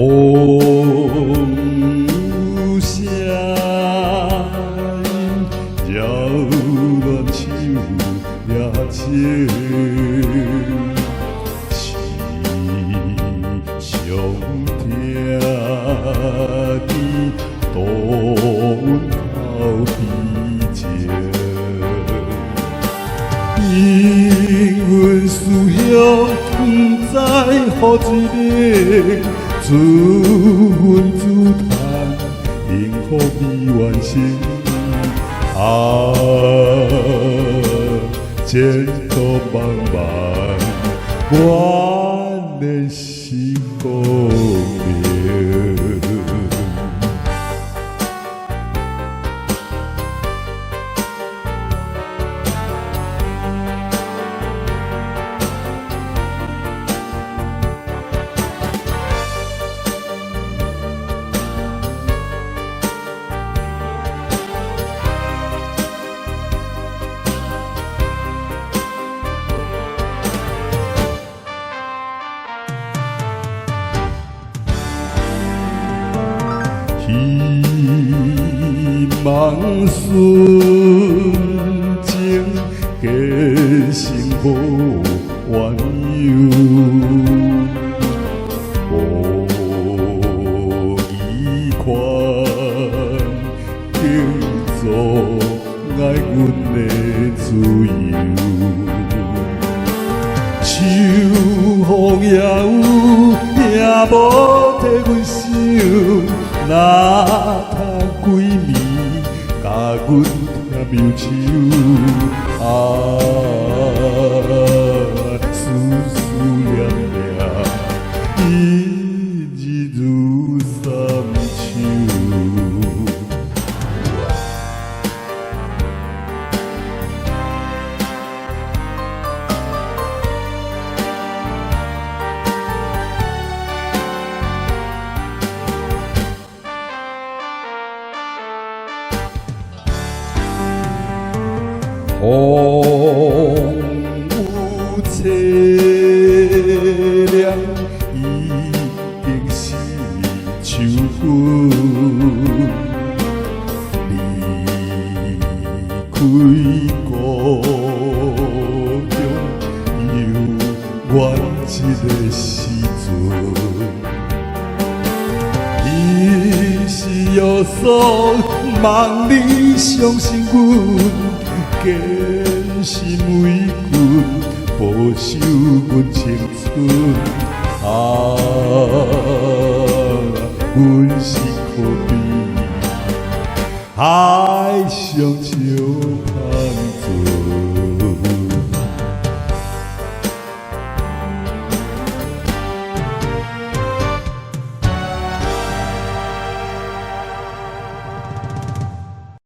有声音扰乱手也情，是上听的多阮头皮情，因阮思乡不知何一个。自恨自叹，幸福未完成。前途茫茫，我的是光明。希望顺情，假成无缘由，无依款，叫做爱阮的自由。秋风也有，也无替阮想。哪通几暝，甲阮听苗手思思念念，一日如三秋。风有凄凉，已经是秋分。离开故乡，犹原一个时阵。伊是约束，望你相信阮。坚信为阮保守阮青春，阮是可悲。